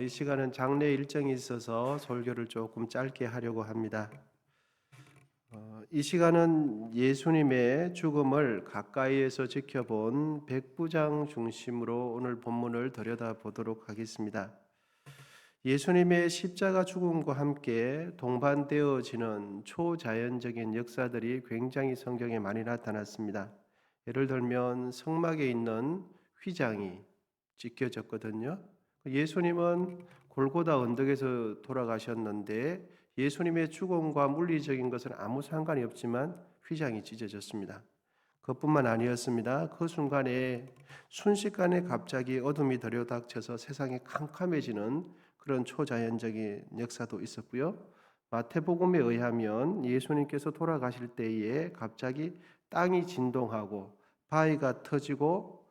이 시간은 장례 일정이 있어서 설교를 조금 짧게 하려고 합니다. 이 시간은 예수님의 죽음을 가까이에서 지켜본 백부장 중심으로 오늘 본문을 들여다보도록 하겠습니다. 예수님의 십자가 죽음과 함께 동반되어지는 초자연적인 역사들이 굉장히 성경에 많이 나타났습니다. 예를 들면 성막에 있는 휘장이 찢겨졌거든요. 예수님은 골고다 언덕에서 돌아가셨는데 예수님의 죽음과 물리적인 것은 아무 상관이 없지만 휘장이 찢어졌습니다. 그것뿐만 아니었습니다. 그 순간에 순식간에 갑자기 어둠이 들여닥쳐서 세상이 캄캄해지는 그런 초자연적인 역사도 있었고요. 마태복음에 의하면 예수님께서 돌아가실 때에 갑자기 땅이 진동하고 바위가 터지고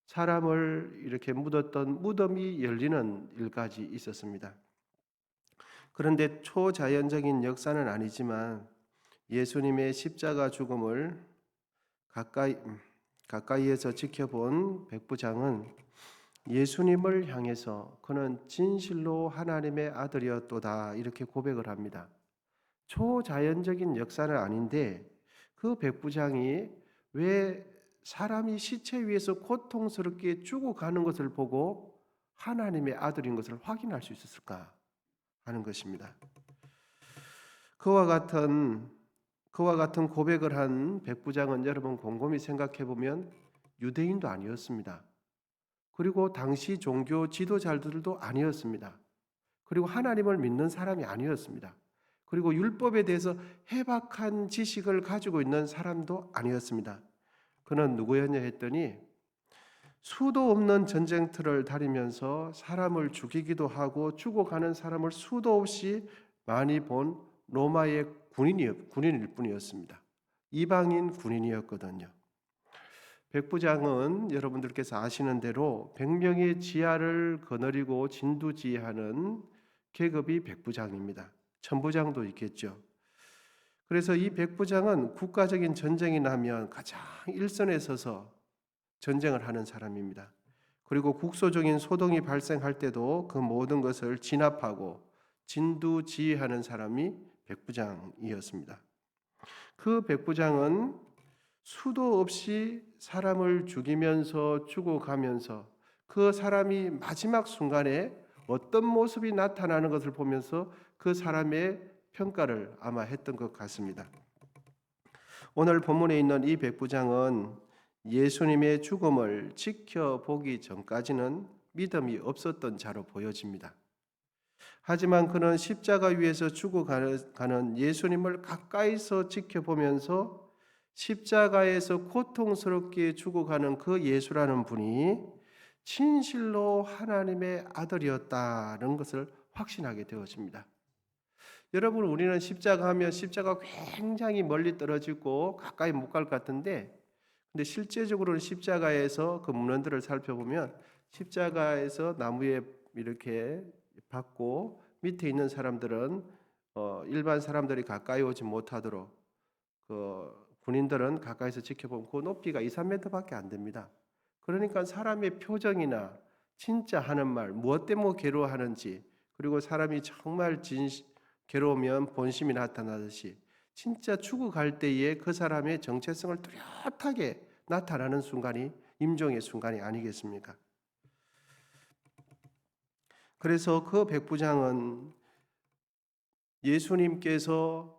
사람을 이렇게 묻었던 무덤이 열리는 일까지 있었습니다. 그런데 초자연적인 역사는 아니지만 예수님의 십자가 죽음을 가까이에서 지켜본 백부장은 예수님을 향해서 그는 진실로 하나님의 아들이었도다 이렇게 고백을 합니다. 초자연적인 역사는 아닌데 그 백부장이 왜 사람이 시체 위에서 고통스럽게 죽어가는 것을 보고 하나님의 아들인 것을 확인할 수 있었을까 하는 것입니다. 그와 같은 고백을 한 백부장은 여러분 곰곰이 생각해 보면 유대인도 아니었습니다. 그리고 당시 종교 지도자들도 아니었습니다. 그리고 하나님을 믿는 사람이 아니었습니다. 그리고 율법에 대해서 해박한 지식을 가지고 있는 사람도 아니었습니다. 그는 누구였냐 했더니 수도 없는 전쟁터를 다니면서 사람을 죽이기도 하고 죽어가는 사람을 수도 없이 많이 본 로마의 군인일 뿐이었습니다. 이방인 군인이었거든요. 백부장은 여러분들께서 아시는 대로 100명의 지하를 거느리고 진두지휘하는 계급이 백부장입니다. 천부장도 있겠죠. 그래서 이 백부장은 국가적인 전쟁이 나면 가장 일선에 서서 전쟁을 하는 사람입니다. 그리고 국소적인 소동이 발생할 때도 그 모든 것을 진압하고 진두지휘하는 사람이 백부장이었습니다. 그 백부장은 수도 없이 사람을 죽이면서 죽어가면서 그 사람이 마지막 순간에 어떤 모습이 나타나는 것을 보면서 그 사람의 평가를 아마 했던 것 같습니다. 오늘 본문에 있는 이 백부장은 예수님의 죽음을 지켜보기 전까지는 믿음이 없었던 자로 보여집니다. 하지만 그는 십자가 위에서 죽어가는 예수님을 가까이서 지켜보면서 십자가에서 고통스럽게 죽어가는 그 예수라는 분이 진실로 하나님의 아들이었다는 것을 확신하게 되어집니다. 여러분, 우리는 십자가 하면 십자가 굉장히 멀리 떨어지고 가까이 못 갈 것 같은데, 근데 실제적으로는 십자가에서 그 문헌들을 살펴보면 십자가에서 나무에 이렇게 받고 밑에 있는 사람들은 일반 사람들이 가까이 오지 못하도록 군인들은 가까이서 지켜보면 그 높이가 2, 3m밖에 안 됩니다. 그러니까 사람의 표정이나 진짜 하는 말, 무엇 때문에 괴로워하는지, 그리고 사람이 정말 괴로우면 본심이 나타나듯이 진짜 죽어갈 때에 그 사람의 정체성을 뚜렷하게 나타나는 순간이 임종의 순간이 아니겠습니까? 그래서 그 백부장은 예수님께서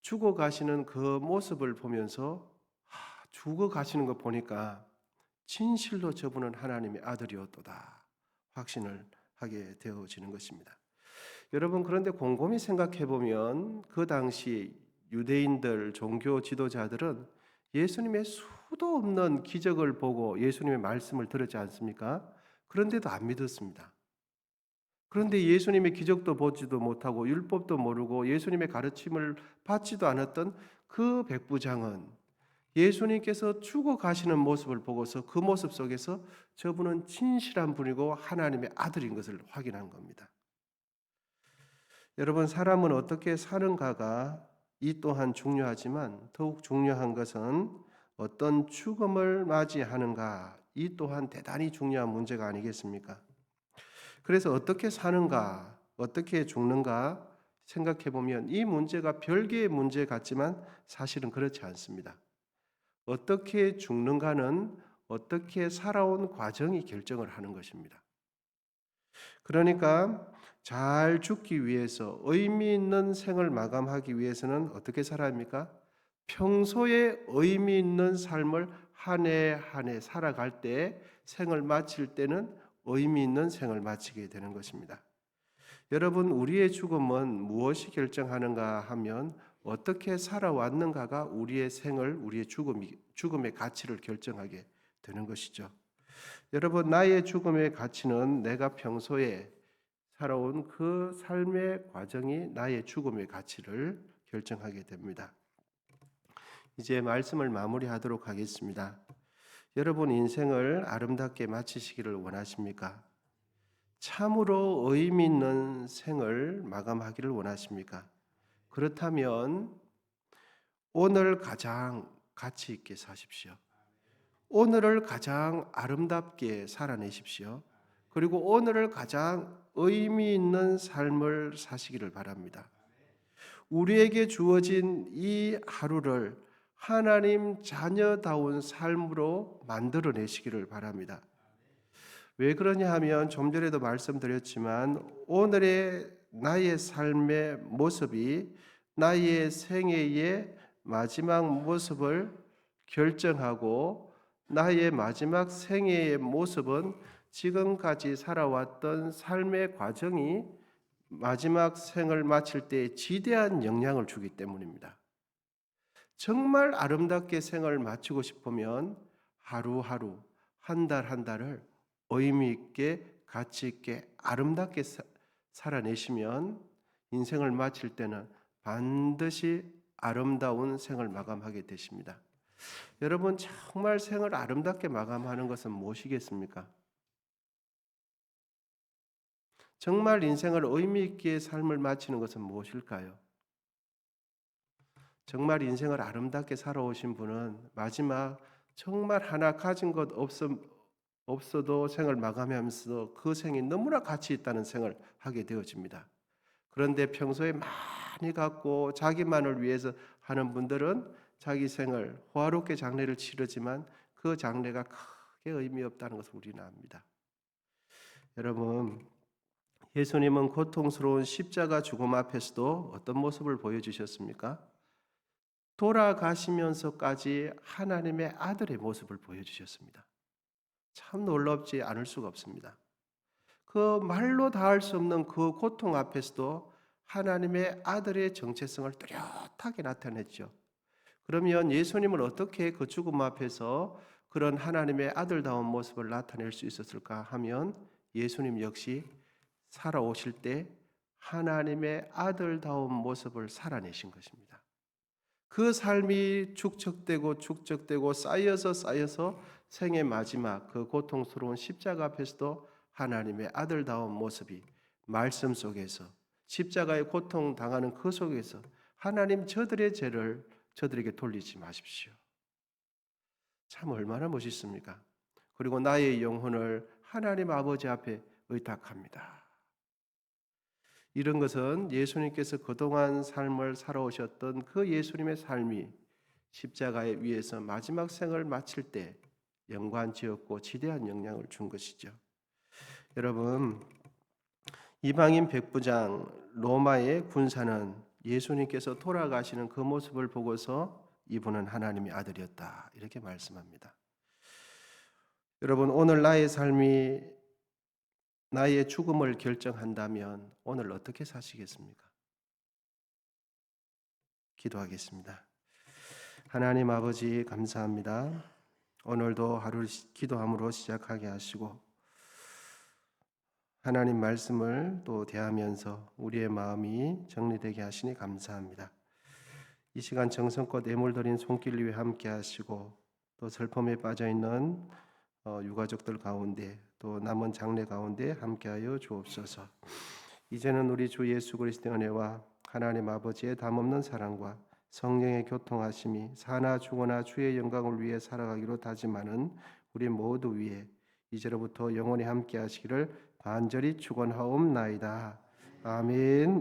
죽어가시는 그 모습을 보면서 죽어가시는 거 보니까 진실로 저분은 하나님의 아들이었도다 확신을 하게 되어지는 것입니다. 여러분, 그런데 곰곰이 생각해 보면 그 당시 유대인들 종교 지도자들은 예수님의 수도 없는 기적을 보고 예수님의 말씀을 들었지 않습니까? 그런데도 안 믿었습니다. 그런데 예수님의 기적도 보지도 못하고 율법도 모르고 예수님의 가르침을 받지도 않았던 그 백부장은 예수님께서 죽어가시는 모습을 보고서 그 모습 속에서 저분은 진실한 분이고 하나님의 아들인 것을 확인한 겁니다. 여러분, 사람은 어떻게 사는가가 이 또한 중요하지만 더욱 중요한 것은 어떤 죽음을 맞이하는가, 이 또한 대단히 중요한 문제가 아니겠습니까? 그래서 어떻게 사는가, 어떻게 죽는가 생각해 보면 이 문제가 별개의 문제 같지만 사실은 그렇지 않습니다. 어떻게 죽는가는 어떻게 살아온 과정이 결정을 하는 것입니다. 그러니까 잘 죽기 위해서 의미 있는 생을 마감하기 위해서는 어떻게 살아야 합니까? 평소에 의미 있는 삶을 한 해 한 해 살아갈 때 생을 마칠 때는 의미 있는 생을 마치게 되는 것입니다. 여러분, 우리의 죽음은 무엇이 결정하는가 하면 어떻게 살아왔는가가 우리의 생을, 우리의 죽음의 가치를 결정하게 되는 것이죠. 여러분, 나의 죽음의 가치는 내가 평소에 살아온 그 삶의 과정이 나의 죽음의 가치를 결정하게 됩니다. 이제 말씀을 마무리하도록 하겠습니다. 여러분, 인생을 아름답게 마치시기를 원하십니까? 참으로 의미 있는 생을 마감하기를 원하십니까? 그렇다면 오늘 가장 가치 있게 사십시오. 오늘을 가장 아름답게 살아내십시오. 그리고 오늘을 가장 의미 있는 삶을 사시기를 바랍니다. 우리에게 주어진 이 하루를 하나님 자녀다운 삶으로 만들어내시기를 바랍니다. 왜 그러냐 하면 좀 전에도 말씀드렸지만 오늘의 나의 삶의 모습이 나의 생애의 마지막 모습을 결정하고 나의 마지막 생애의 모습은 지금까지 살아왔던 삶의 과정이 마지막 생을 마칠 때 지대한 영향을 주기 때문입니다. 정말 아름답게 생을 마치고 싶으면 하루하루, 한 달 한 달을 의미 있게, 가치 있게, 아름답게 살아내시면 인생을 마칠 때는 반드시 아름다운 생을 마감하게 되십니다. 여러분, 정말 생을 아름답게 마감하는 것은 무엇이겠습니까? 정말 인생을 의미 있게 삶을 마치는 것은 무엇일까요? 정말 인생을 아름답게 살아오신 분은 마지막 정말 하나 가진 것 없어도 생을 마감하면서 그 생이 너무나 가치 있다는 생을 하게 되어집니다. 그런데 평소에 많이 갖고 자기만을 위해서 하는 분들은 자기 생을 호화롭게 장례를 치르지만 그 장례가 크게 의미 없다는 것을 우리는 압니다. 여러분, 예수님은 고통스러운 십자가 죽음 앞에서도 어떤 모습을 보여주셨습니까? 돌아가시면서까지 하나님의 아들의 모습을 보여주셨습니다. 참 놀랍지 않을 수가 없습니다. 그 말로 다할 수 없는 그 고통 앞에서도 하나님의 아들의 정체성을 뚜렷하게 나타냈죠. 그러면 예수님은 어떻게 그 죽음 앞에서 그런 하나님의 아들다운 모습을 나타낼 수 있었을까 하면 예수님 역시 살아오실 때 하나님의 아들다운 모습을 살아내신 것입니다. 그 삶이 축적되고 쌓여서 생의 마지막 그 고통스러운 십자가 앞에서도 하나님의 아들다운 모습이 말씀 속에서 십자가의 고통 당하는 그 속에서 하나님 저들의 죄를 저들에게 돌리지 마십시오. 참 얼마나 멋있습니까? 그리고 나의 영혼을 하나님 아버지 앞에 의탁합니다. 이런 것은 예수님께서 그동안 삶을 살아오셨던 그 예수님의 삶이 십자가에 위에서 마지막 생을 마칠 때 영광지었고 지대한 영향을 준 것이죠. 여러분, 이방인 백부장 로마의 군사는 예수님께서 돌아가시는 그 모습을 보고서 이분은 하나님의 아들이었다 이렇게 말씀합니다. 여러분, 오늘 나의 삶이 나의 죽음을 결정한다면 오늘 어떻게 사시겠습니까? 기도하겠습니다. 하나님 아버지 감사합니다. 오늘도 하루 기도함으로 시작하게 하시고 하나님 말씀을 또 대하면서 우리의 마음이 정리되게 하시니 감사합니다. 이 시간 정성껏 애물 드린 손길 위에 함께 하시고 또 슬픔에 빠져 있는 유가족들 가운데 또 남은 장례 가운데 함께하여 주옵소서. 이제는 우리 주 예수 그리스도의 은혜와 하나님 아버지의 담없는 사랑과 성령의 교통하심이 사나 죽으나 주의 영광을 위해 살아가기로 다짐하는 우리 모두 위에 이제로부터 영원히 함께하시기를 간절히 축원하옵나이다. 아멘.